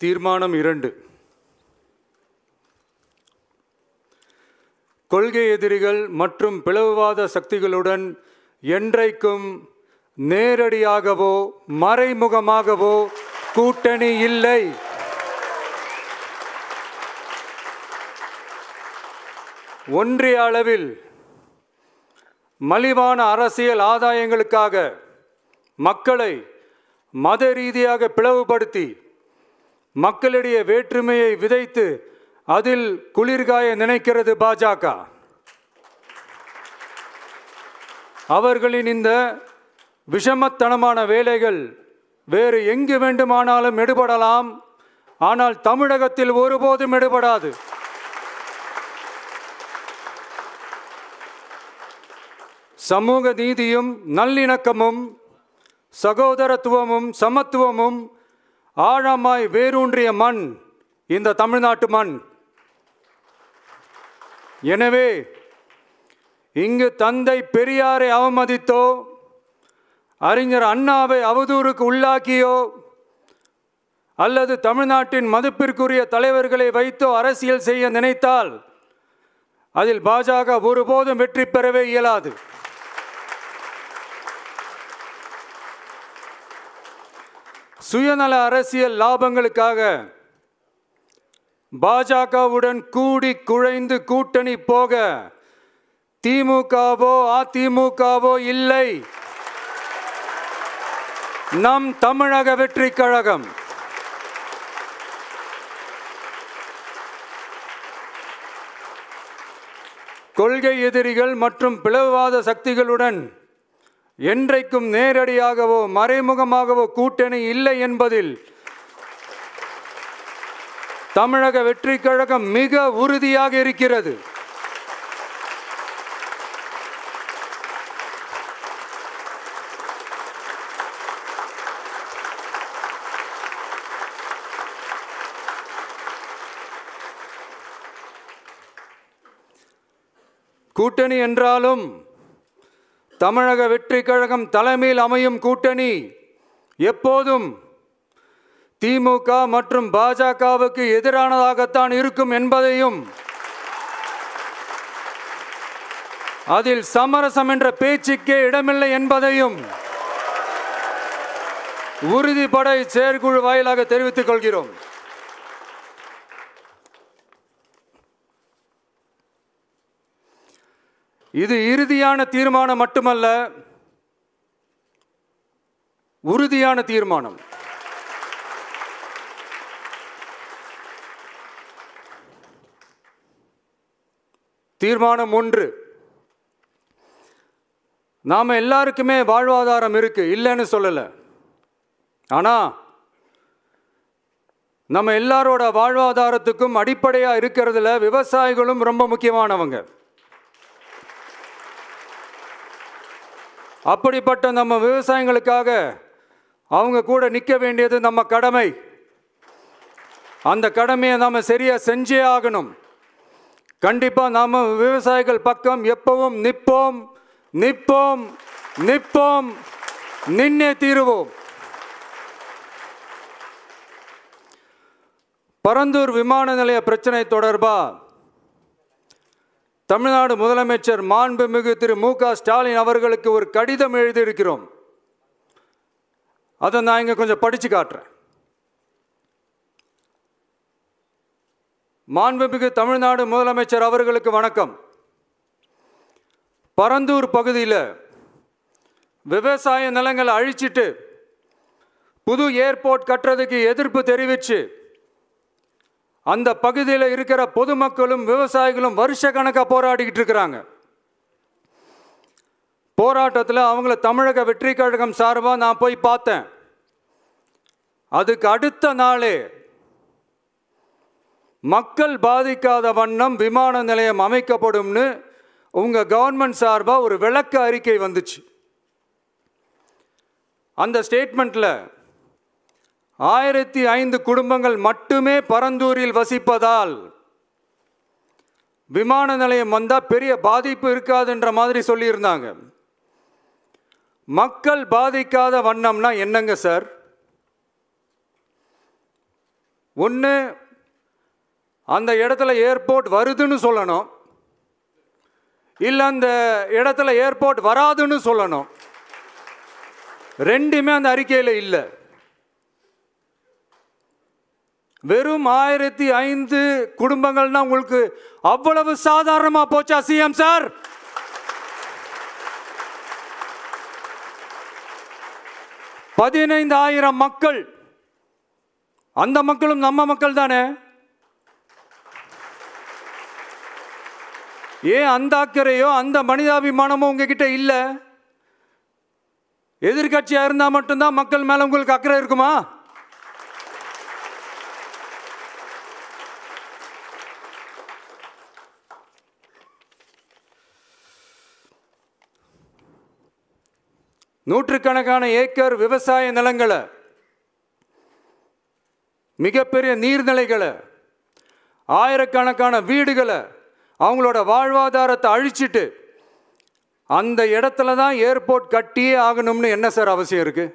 தீர்மானம் 2. கொள்கை எதிரிகள் மற்றும் பிளவுவாத சக்திகளுடன் என்றைக்கும் நேரடியாகவோ மறைமுகமாகவோ கூட்டணி இல்லை. ஒன்றிய அளவில் மலிவான அரசியல் ஆதாயங்களுக்காக மக்களை மத ரீதியாக பிளவுபடுத்தி மக்களிடையே வேற்றுமையை விதைத்து அதில் குளிர்காய நினைக்கிறது பாஜக. அவர்களின் இந்த விஷமத்தனமான வேலைகள் வேறு எங்கு வேண்டுமானாலும் எடுபடலாம், ஆனால் தமிழகத்தில் ஒருபோதும் எடுபடாது. சமூக நீதியும் நல்லிணக்கமும் சகோதரத்துவமும் சமத்துவமும் ஆழமாய் வேரூன்றிய மண் இந்த தமிழ்நாட்டு மண். எனவே இங்கு தந்தை பெரியாரை அவமதித்தோ அறிஞர் அண்ணாவை அவதூறுக்கு உள்ளாக்கியோ அல்லது தமிழ்நாட்டின் மதிப்பிற்குரிய தலைவர்களை வைத்தோ அரசியல் செய்ய நினைத்தால் அதில் பாஜக ஒருபோதும் வெற்றி பெறவே இயலாது. சுயநல அரசியல் லாபங்களுக்காக பாஜகவுடன் கூடி குழைந்து கூட்டணி போக திமுகவோ அதிமுகவோ இல்லை. நம் தமிழக வெற்றி கழகம் கொள்கை எதிரிகள் மற்றும் பிளவுவாத சக்திகளுடன் என்றைக்கும் நேரடியாகவோ மறைமுகமாகவோ கூட்டணி இல்லை என்பதில் தமிழக வெற்றி கழகம் மிக உறுதியாக இருக்கிறது. கூட்டணி என்றாலும் தமிழக வெற்றி கழகம் தலைமையில் அமையும் கூட்டணி எப்போதும் திமுக மற்றும் பாஜகவுக்கு எதிரானதாகத்தான் இருக்கும் என்பதையும் அதில் சமரசம் என்ற பேச்சுக்கே இடமில்லை என்பதையும் உறுதிபட செயற்குழு வாயிலாக தெரிவித்துக் கொள்கிறோம். இது இறுதியான தீர்மானம் மட்டுமல்ல, உறுதியான தீர்மானம். தீர்மானம் 1. நாம எல்லாருக்குமே வாழ்வாதாரம் இருக்கு, இல்லைன்னு சொல்லல. ஆனா நம்ம எல்லாரோட வாழ்வாதாரத்துக்கும் அடிப்படையா இருக்கிறதுல விவசாயிகளும் ரொம்ப முக்கியமானவங்க. அப்படிப்பட்ட நம்ம விவசாயிகளுக்காக அவங்க கூட நிற்க வேண்டியது நம்ம கடமை. அந்த கடமையை நாம் சரியா செஞ்சே ஆகணும். கண்டிப்பா நாம விவசாயிகள் பக்கம் எப்பவும் நிற்போம் நிற்போம் நிற்போம், நின்னே தீருவோம். பரந்தூர் விமான நிலைய பிரச்சனை தொடர்பா தமிழ்நாடு முதலமைச்சர் மாண்புமிகு திரு மு.க. ஸ்டாலின் அவர்களுக்கு ஒரு கடிதம் எழுதியிருக்கிறோம். அதை நான் இங்கே கொஞ்சம் படித்து காட்டுறேன். மாண்புமிகு தமிழ்நாடு முதலமைச்சர் அவர்களுக்கு வணக்கம். பரந்தூர் பகுதியில் விவசாய நிலங்களை அழிச்சிட்டு புது ஏர்போர்ட் கட்டுறதுக்கு எதிர்ப்பு தெரிவித்து அந்த பகுதியில் இருக்கிற பொதுமக்களும் விவசாயிகளும் வருஷ கணக்காக போராடிக்கிட்டு இருக்கிறாங்க. போராட்டத்தில் அவங்கள தமிழக வெற்றி கழகம் சார்பாக நான் போய் பார்த்தேன். அதுக்கு அடுத்த நாளே மக்கள் பாதிக்காத வண்ணம் விமான நிலையம் அமைக்கப்படும்னு உங்கள் கவர்மெண்ட் சார்பாக ஒரு விளக்க அறிக்கை வந்துச்சு. அந்த ஸ்டேட்மெண்ட்டில் 1005 குடும்பங்கள் மட்டுமே பரந்தூரில் வசிப்பதால் விமான நிலையம் வந்தால் பெரிய பாதிப்பு இருக்காதுன்ற மாதிரி சொல்லியிருந்தாங்க. மக்கள் பாதிக்காத வண்ணம்னா என்னங்க சார்? ஒன்று அந்த இடத்துல ஏர்போர்ட் வருதுன்னு சொல்லணும், இல்லை அந்த இடத்துல ஏர்போர்ட் வராதுன்னு சொல்லணும். ரெண்டுமே அந்த அறிக்கையில் இல்லை. வெறும் 1005 குடும்பங்கள்னா உங்களுக்கு அவ்வளவு சாதாரணமாக போச்சா சிஎம் சார்? $15,000 மக்கள், அந்த மக்களும் நம்ம மக்கள் தானே. ஏன் அந்த அக்கறையோ அந்த மனிதாபிமானமோ உங்ககிட்ட இல்லை? எதிர்கட்சியாக இருந்தால் மட்டும்தான் மக்கள் மேலே உங்களுக்கு அக்கறை இருக்குமா? நூற்றுக்கணக்கான ஏக்கர் விவசாய நிலங்களை, மிகப்பெரிய நீர்நிலைகளை, ஆயிரக்கணக்கான வீடுகளை, அவங்களோட வாழ்வாதாரத்தை அழிச்சிட்டு அந்த இடத்துல தான் ஏர்போர்ட் கட்டியே ஆகணும்னு என்ன சார் அவசியம் இருக்கு?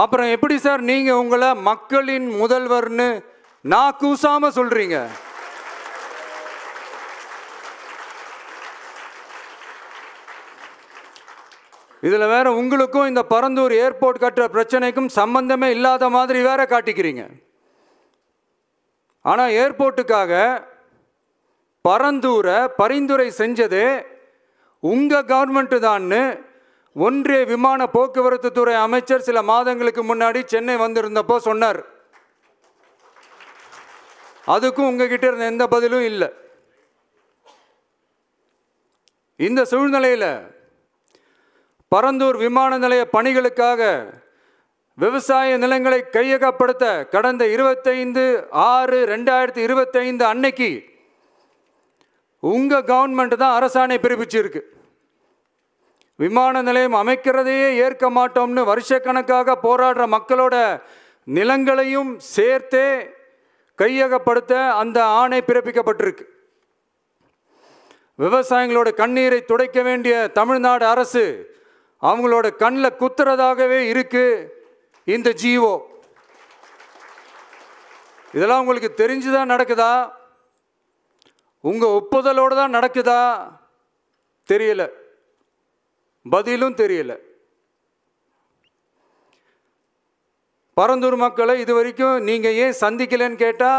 அப்புறம் எப்படி சார் நீங்க உங்களை மக்களின் முதல்வர்னு நான் கூசாம சொல்றீங்க? இதில் வேற உங்களுக்கும் இந்த பரந்தூர் ஏர்போர்ட் கட்டுற பிரச்சனைக்கும் சம்பந்தமே இல்லாத மாதிரி வேற காட்டிக்கிறீங்க. ஆனால் ஏர்போர்ட்டுக்காக பரந்தூரை பரிந்துரை செஞ்சதே உங்கள் கவர்மெண்ட்டு தான்னு ஒன்றிய விமான போக்குவரத்து துறை அமைச்சர் சில மாதங்களுக்கு முன்னாடி சென்னை வந்திருந்தப்போ சொன்னார். அதுக்கும் உங்ககிட்ட இருந்த எந்த பதிலும் இல்லை. இந்த சூழ்நிலையில் பரந்தூர் விமான நிலைய பணிகளுக்காக விவசாய நிலங்களை கையகப்படுத்த கடந்த 25/6/2025 அன்னைக்கு உங்கள் கவர்மெண்ட் தான் அரசாணை பிறப்பிச்சிருக்கு. விமான நிலையம் அமைக்கிறதையே ஏற்க மாட்டோம்னு வருஷக்கணக்காக போராடுற மக்களோட நிலங்களையும் சேர்த்தே கையகப்படுத்த அந்த ஆணை பிறப்பிக்கப்பட்டிருக்கு. விவசாயிகளோட கண்ணீரை துடைக்க வேண்டிய தமிழ்நாடு அரசு அவங்களோட கண்ணில் குத்துறதாகவே இருக்கு இந்த ஜீவோ. இதெல்லாம் உங்களுக்கு தெரிஞ்சுதான் நடக்குதா, உங்க ஒப்புதலோடு தான் நடக்குதா தெரியல, பதிலும் தெரியல. பரந்தூர் மக்களை இது வரைக்கும் நீங்க ஏன் சந்திக்கலன்னு கேட்டா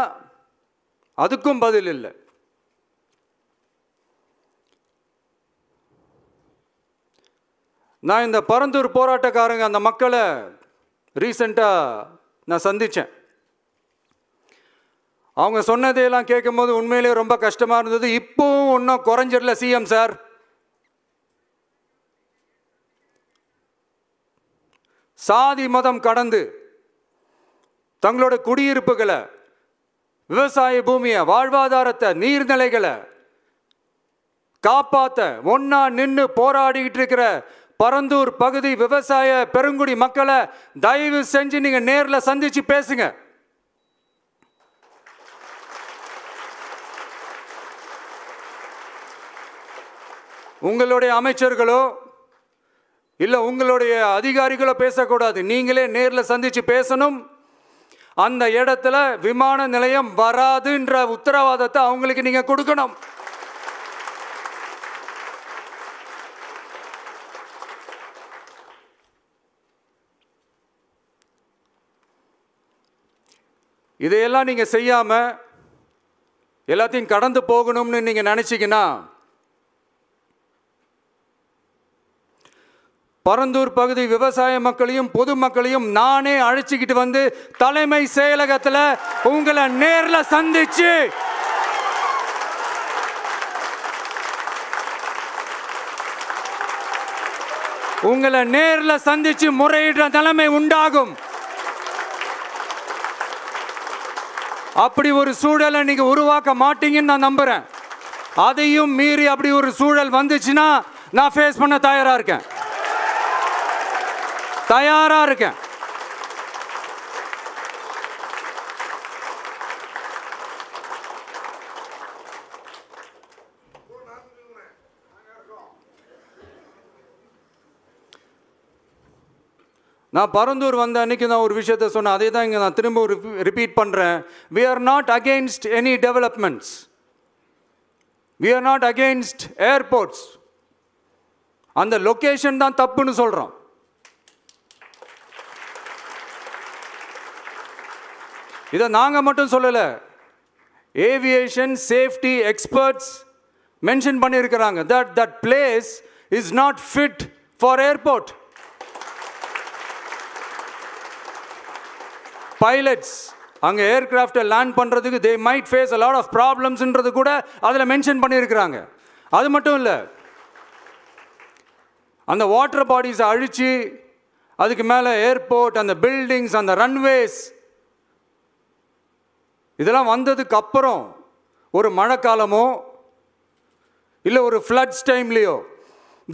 அதுக்கும் பதில் இல்லை. நான் இந்த பரந்தூர் போராட்டக்காரங்க அந்த மக்களை ரீசெண்டாக நான் சந்தித்தேன். அவங்க சொன்னதையெல்லாம் கேட்கும்போது உண்மையிலே ரொம்ப கஷ்டமாக இருந்தது. இப்போவும் ஒன்றும் குறைஞ்சிடல சிஎம் சார். சாதி மதம் கடந்து தங்களோட குடியிருப்புகளை, விவசாய பூமியை, வாழ்வாதாரத்தை, நீர்நிலைகளை காப்பாற்ற ஒன்னா நின்று போராடிக்கிட்டு இருக்கிற பரந்தூர் பகுதி விவசாய பெருங்குடி மக்களை தயவு செஞ்சு நீங்க நேர்ல சந்திச்சு பேசுங்க. உங்களுடைய அமைச்சர்களோ இல்ல உங்களுடைய அதிகாரிகளோ பேசக்கூடாது. நீங்களே நேர்ல சந்திச்சு பேசணும். அந்த இடத்துல விமான நிலையம் வராதுன்ற உத்தரவாதத்தை அவங்களுக்கு நீங்க கொடுக்கணும். இதையெல்லாம் நீங்கள் செய்யாமல் எல்லாத்தையும் கடந்து போகணும்னு நீங்கள் நினச்சிங்கன்னா பரந்தூர் பகுதி விவசாய மக்களையும் பொதுமக்களையும் நானே அழைச்சிக்கிட்டு வந்து தலைமை செயலகத்தில் உங்களை நேரில் சந்திச்சு முறையிடுற நிலைமை உண்டாகும். அப்படி ஒரு சூழலை நீங்க உருவாக்க மாட்டீங்கன்னு நான் நம்புறேன். அதையும் மீறி அப்படி ஒரு சூழல் வந்துச்சுன்னா நான் ஃபேஸ் பண்ண தயாரா இருக்கேன். நான் பரந்தூர் வந்த அன்றைக்கி நான் ஒரு விஷயத்தை சொன்னேன், அதே தான் இங்கே நான் திரும்ப ரிப்பீட் பண்ணுறேன். We are not against any developments. We are not against airports. அந்த லொக்கேஷன் தான் தப்புன்னு சொல்கிறோம். இதை நாங்கள் மட்டும் சொல்லலை, ஏவியேஷன் சேஃப்டி எக்ஸ்பர்ட்ஸ் மென்ஷன் பண்ணியிருக்கிறாங்க. that place is not fit for airport. Pilots அங்கே ஏர்கிராஃப்டை லேண்ட் பண்ணுறதுக்கு they might face a lot of problemsன்றது கூட அதில் மென்ஷன் பண்ணியிருக்கிறாங்க. அது மட்டும் இல்லை, அந்த வாட்டர் பாடிஸை அழித்து அதுக்கு மேலே ஏர்போர்ட், அந்த பில்டிங்ஸ், அந்த ரன்வேஸ், இதெல்லாம் வந்ததுக்கு அப்புறம் ஒரு மழைக்காலமோ இல்லை ஒரு floods டைம்லையோ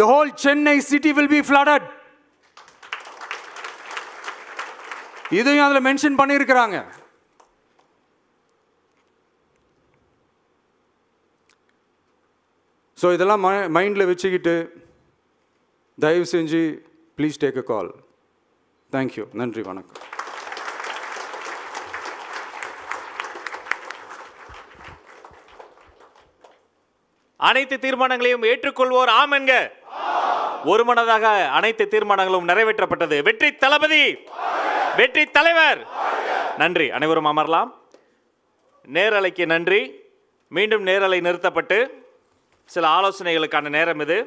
the whole Chennai city will be flooded. இதையும் அதில் மென்ஷன் பண்ணியிருக்கிறாங்க. ஸோ இதெல்லாம் மைண்டில் வச்சுக்கிட்டு தயவு செஞ்சு please take a call. Thank you. நன்றி, வணக்கம். அனைத்து தீர்மானங்களையும் ஏற்றுக்கொள்வோர் ஆம் என்க. ஒருமனதாக அனைத்து தீர்மானங்களும் நிறைவேற்றப்பட்டது. வெற்றி தளபதி, வெற்றி தலைவர். நன்றி. அனைவரும் அமரலாம். நேரலைக்கு நன்றி. மீண்டும் நேரலை நிறுத்தப்பட்டு சில ஆலோசனைகளுக்கான நேரம் இது.